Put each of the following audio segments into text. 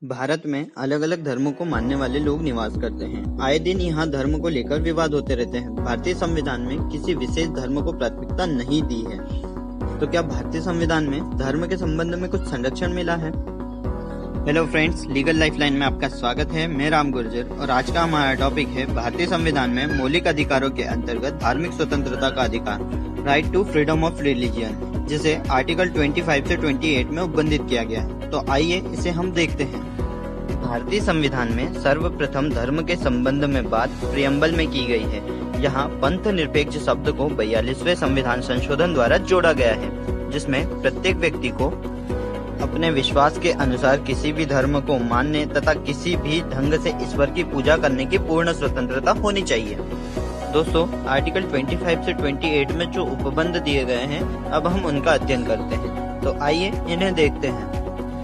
भारत में अलग अलग धर्मों को मानने वाले लोग निवास करते हैं। आए दिन यहाँ धर्म को लेकर विवाद होते रहते हैं। भारतीय संविधान में किसी विशेष धर्म को प्राथमिकता नहीं दी है। तो क्या भारतीय संविधान में धर्म के संबंध में कुछ संरक्षण मिला है? हेलो फ्रेंड्स, लीगल लाइफलाइन में आपका स्वागत है। मैं राम गुर्जर और आज का हमारा टॉपिक है भारतीय संविधान में मौलिक अधिकारों के अंतर्गत धार्मिक स्वतंत्रता का अधिकार, right to freedom of religion, जिसे आर्टिकल 25 से 28 में उपबंधित किया गया है। तो आइए इसे हम देखते हैं। भारतीय संविधान में सर्वप्रथम धर्म के संबंध में बात प्रियम्बल में की गई है। यहाँ पंथ निरपेक्ष शब्द को 42वें संविधान संशोधन द्वारा जोड़ा गया है, जिसमें प्रत्येक व्यक्ति को अपने विश्वास के अनुसार किसी भी धर्म को मानने तथा किसी भी ढंग से ईश्वर की पूजा करने की पूर्ण स्वतंत्रता होनी चाहिए। दोस्तों, आर्टिकल 25 से 28 में जो उपबंध दिए गए हैं, अब हम उनका अध्ययन करते हैं। तो आइए इन्हें देखते हैं।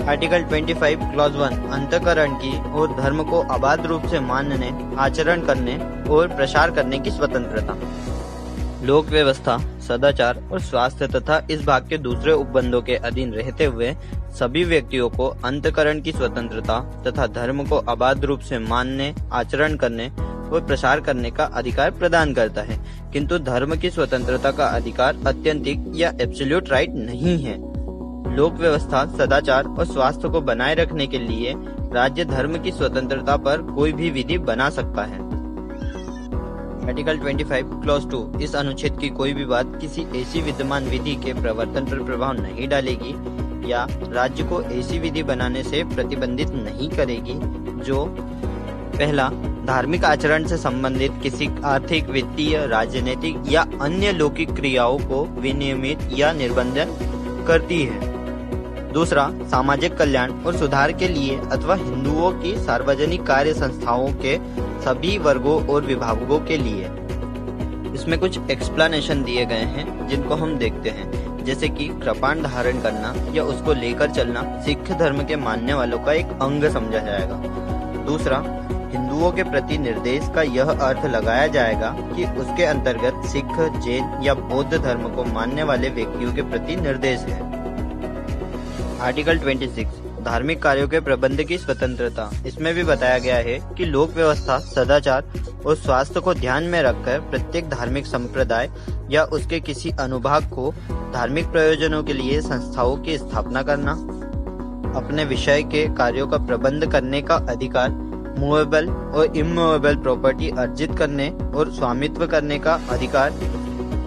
आर्टिकल 25 क्लॉज 1 अंतःकरण की और धर्म को अबाध रूप से मानने, आचरण करने और प्रसार करने की स्वतंत्रता। लोक व्यवस्था, सदाचार और स्वास्थ्य तथा इस भाग के दूसरे उपबंधों के अधीन रहते हुए सभी व्यक्तियों को अंतःकरण की स्वतंत्रता तथा धर्म को अबाध रूप से मानने, आचरण करने और प्रसार करने का अधिकार प्रदान करता है। किंतु धर्म की स्वतंत्रता का अधिकार अत्यंतिक या एब्सोल्यूट राइट नहीं है। लोक व्यवस्था, सदाचार और स्वास्थ्य को बनाए रखने के लिए राज्य धर्म की स्वतंत्रता पर कोई भी विधि बना सकता है। आर्टिकल 25 क्लॉज 2 इस अनुच्छेद की कोई भी बात किसी ऐसी विद्यमान विधि के प्रवर्तन पर प्रभाव नहीं डालेगी या राज्य को ऐसी विधि बनाने से प्रतिबंधित नहीं करेगी जो पहला, धार्मिक आचरण से संबंधित किसी आर्थिक, वित्तीय, राजनीतिक या अन्य लौकिक क्रियाओं को विनियमित या निर्बंधन करती है। दूसरा, सामाजिक कल्याण और सुधार के लिए अथवा हिंदुओं की सार्वजनिक कार्य संस्थाओं के सभी वर्गों और विभागों के लिए। इसमें कुछ एक्सप्लेनेशन दिए गए हैं जिनको हम देखते हैं, जैसे कि कृपाण धारण करना या उसको लेकर चलना सिख धर्म के मानने वालों का एक अंग समझा जाएगा। दूसरा, हिंदुओं के प्रति निर्देश का यह अर्थ लगाया जाएगा कि उसके अंतर्गत सिख, जैन या बौद्ध धर्म को मानने वाले व्यक्तियों के प्रति निर्देश है। आर्टिकल 26 धार्मिक कार्यों के प्रबंध की स्वतंत्रता। इसमें भी बताया गया है कि लोक व्यवस्था, सदाचार और स्वास्थ्य को ध्यान में रखकर प्रत्येक धार्मिक संप्रदाय या उसके किसी अनुभाग को धार्मिक प्रयोजनों के लिए संस्थाओं की स्थापना करना, अपने विषय के कार्यों का प्रबंध करने का अधिकार, मूवेबल और इमूवेबल प्रॉपर्टी अर्जित करने और स्वामित्व करने का अधिकार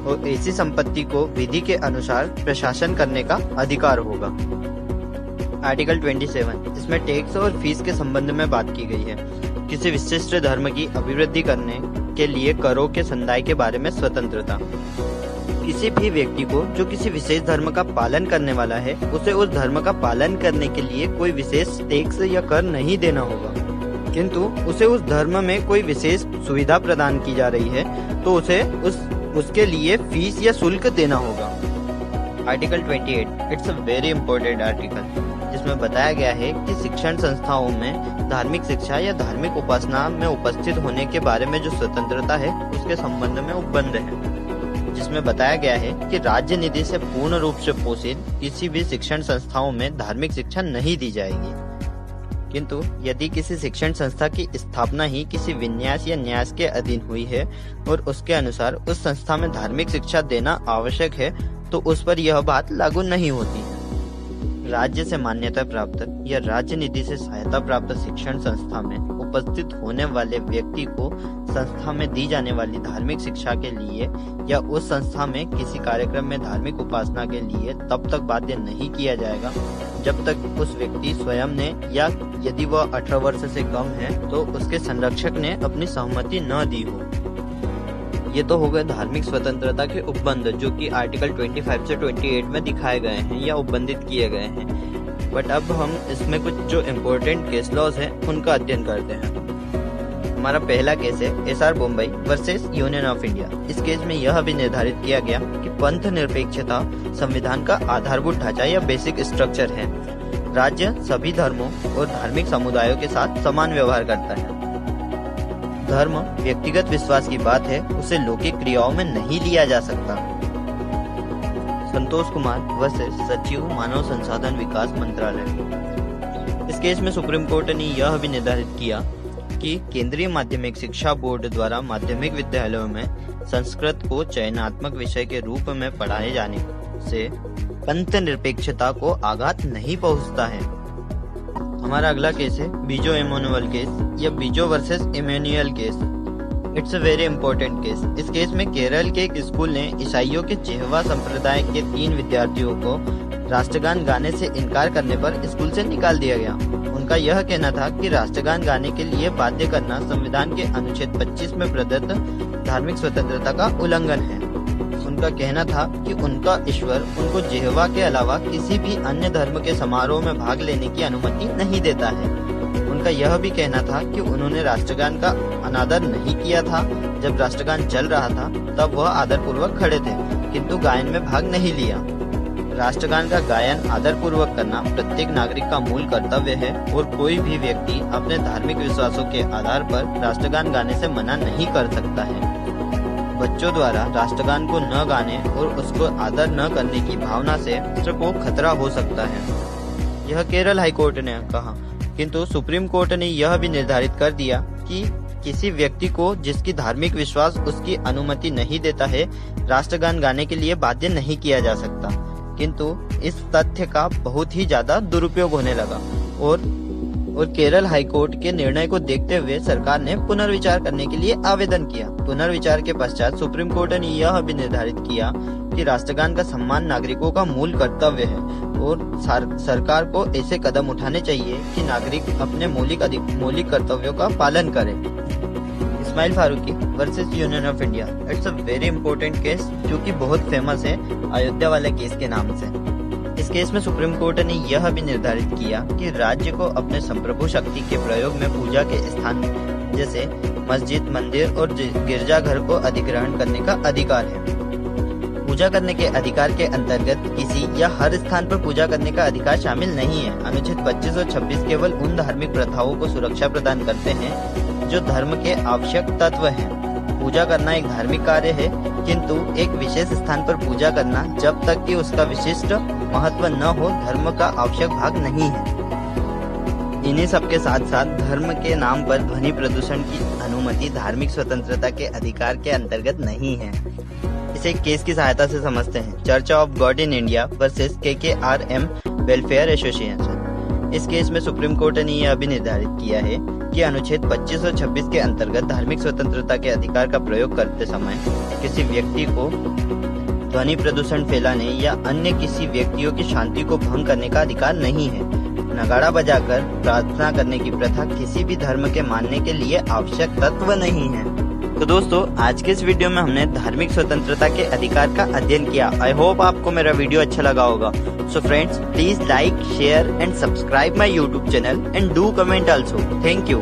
और ऐसी संपत्ति को विधि के अनुसार प्रशासन करने का अधिकार होगा। आर्टिकल 27 इसमें टैक्स और फीस के संबंध में बात की गई है। किसी विशिष्ट धर्म की अभिवृद्धि करने के लिए करों के संदाय के बारे में स्वतंत्रता। किसी भी व्यक्ति को जो किसी विशेष धर्म का पालन करने वाला है, उसे उस धर्म का पालन करने के लिए कोई विशेष टैक्स या कर नहीं देना होगा। किंतु उसे उस धर्म में कोई विशेष सुविधा प्रदान की जा रही है तो उसे उसके लिए फीस या शुल्क देना होगा। Article 28 it's a very important article, जिसमें बताया गया है कि शिक्षण संस्थाओं में धार्मिक शिक्षा या धार्मिक उपासना में उपस्थित होने के बारे में जो स्वतंत्रता है उसके संबंध में उपबंध है, जिसमें बताया गया है कि राज्य निधि से पूर्ण रूप से पोषित किसी भी शिक्षण संस्थाओं में धार्मिक शिक्षा नहीं दी जाएगी। किंतु यदि किसी शिक्षण संस्था की स्थापना ही किसी विन्यास या न्यास के अधीन हुई है और उसके अनुसार उस संस्था में धार्मिक शिक्षा देना आवश्यक है तो उस पर यह बात लागू नहीं होती है। राज्य से मान्यता प्राप्त या राज्य निधि से सहायता प्राप्त शिक्षण संस्था में उपस्थित होने वाले व्यक्ति को संस्था में दी जाने वाली धार्मिक शिक्षा के लिए या उस संस्था में किसी कार्यक्रम में धार्मिक उपासना के लिए तब तक बाध्य नहीं किया जाएगा जब तक उस व्यक्ति स्वयं ने या यदि वह 18 वर्ष से कम है तो उसके संरक्षक ने अपनी सहमति न दी हो। ये तो हो गए धार्मिक स्वतंत्रता के उपबंध, जो कि आर्टिकल 25 से 28 में दिखाए गए हैं या उपबंधित किए गए हैं। बट अब हम इसमें कुछ जो इम्पोर्टेंट केस लॉज हैं उनका अध्ययन करते हैं। हमारा पहला केस है SR Bommai versus Union of India. इस केस में यह भी निर्धारित किया गया कि पंथ निरपेक्षता संविधान का आधारभूत ढांचा या बेसिक स्ट्रक्चर है। राज्य सभी धर्मों और धार्मिक समुदायों के साथ समान व्यवहार करता है। धर्म व्यक्तिगत विश्वास की बात है, उसे लौकिक क्रियाओं में नहीं लिया जा सकता। संतोष कुमार वर्सेस सचिव मानव संसाधन विकास मंत्रालय। इस केस में सुप्रीम कोर्ट ने यह भी निर्धारित किया कि केंद्रीय माध्यमिक शिक्षा बोर्ड द्वारा माध्यमिक विद्यालयों में संस्कृत को चयनात्मक विषय के रूप में पढ़ाए जाने से पंथ निरपेक्षता को आघात नहीं पहुंचता है। हमारा अगला केस है बीजो इमैनुअल केस या Bijoe versus Emmanuel case. It's a very important case. इस केस में केरल के एक स्कूल ने ईसाइयों के जेहवा संप्रदाय के 3 विद्यार्थियों को राष्ट्रगान गाने से इनकार करने पर स्कूल से निकाल दिया गया। उनका यह कहना था कि राष्ट्रगान गाने के लिए बाध्य करना संविधान के अनुच्छेद 25 में प्रदत्त धार्मिक स्वतंत्रता का उल्लंघन है। उनका कहना था कि उनका ईश्वर उनको जेहवा के अलावा किसी भी अन्य धर्म के समारोह में भाग लेने की अनुमति नहीं देता है। उनका यह भी कहना था कि उन्होंने राष्ट्रगान का अनादर नहीं किया था। जब राष्ट्रगान चल रहा था तब वह आदरपूर्वक खड़े थे, किंतु गायन में भाग नहीं लिया। राष्ट्रगान का गायन आदरपूर्वक करना प्रत्येक नागरिक का मूल कर्तव्य है और कोई भी व्यक्ति अपने धार्मिक विश्वासों के आधार पर राष्ट्रगान गाने से मना नहीं कर सकता है। बच्चों द्वारा राष्ट्रगान को न गाने और उसको आदर न करने की भावना से राष्ट्र को खतरा हो सकता है, यह केरल हाई कोर्ट ने कहा। किंतु सुप्रीम कोर्ट ने यह भी निर्धारित कर दिया कि किसी व्यक्ति को जिसकी धार्मिक विश्वास उसकी अनुमति नहीं देता है राष्ट्रगान गाने के लिए बाध्य नहीं किया जा सकता। किंतु इस तथ्य का बहुत ही ज्यादा दुरुपयोग होने लगा और केरल हाई कोर्ट के निर्णय को देखते हुए सरकार ने पुनर्विचार करने के लिए आवेदन किया। पुनर्विचार के पश्चात सुप्रीम कोर्ट ने यह भी निर्धारित किया कि राष्ट्रगान का सम्मान नागरिकों का मूल कर्तव्य है और सरकार को ऐसे कदम उठाने चाहिए कि नागरिक अपने मौलिक कर्तव्यों का पालन करें। Ismail Faruqui versus Union of India. It's a very important case जो कि बहुत फेमस है अयोध्या वाले केस के नाम से। इस केस में सुप्रीम कोर्ट ने यह भी निर्धारित किया कि राज्य को अपने संप्रभु शक्ति के प्रयोग में पूजा के स्थान जैसे मस्जिद, मंदिर और गिरजाघर को अधिग्रहण करने का अधिकार है। पूजा करने के अधिकार के अंतर्गत किसी या हर स्थान पर पूजा करने का अधिकार शामिल नहीं है। अनुच्छेद 25 और 26 केवल उन धार्मिक प्रथाओं को सुरक्षा प्रदान करते हैं जो धर्म के आवश्यक तत्व हैं। पूजा करना एक धार्मिक कार्य है, किंतु एक विशेष स्थान पर पूजा करना जब तक कि उसका विशिष्ट महत्व न हो धर्म का आवश्यक भाग नहीं है। इन्हीं सबके साथ साथ धर्म के नाम पर ध्वनि प्रदूषण की अनुमति धार्मिक स्वतंत्रता के अधिकार के अंतर्गत नहीं है। इसे केस की सहायता से समझते हैं। Church of God in India versus KKRM welfare association. इस केस में सुप्रीम कोर्ट ने यह भी निर्धारित किया है कि अनुच्छेद 25 और 26 के अंतर्गत धार्मिक स्वतंत्रता के अधिकार का प्रयोग करते समय किसी व्यक्ति को ध्वनि प्रदूषण फैलाने या अन्य किसी व्यक्तियों की शांति को भंग करने का अधिकार नहीं है। नगाड़ा बजाकर प्रार्थना करने की प्रथा किसी भी धर्म के मानने के लिए आवश्यक तत्व नहीं है। तो दोस्तों, आज के इस वीडियो में हमने धार्मिक स्वतंत्रता के अधिकार का अध्ययन किया। आई होप आपको मेरा वीडियो अच्छा लगा होगा। So friends, please like, share and subscribe my YouTube channel and do comment also. Thank you.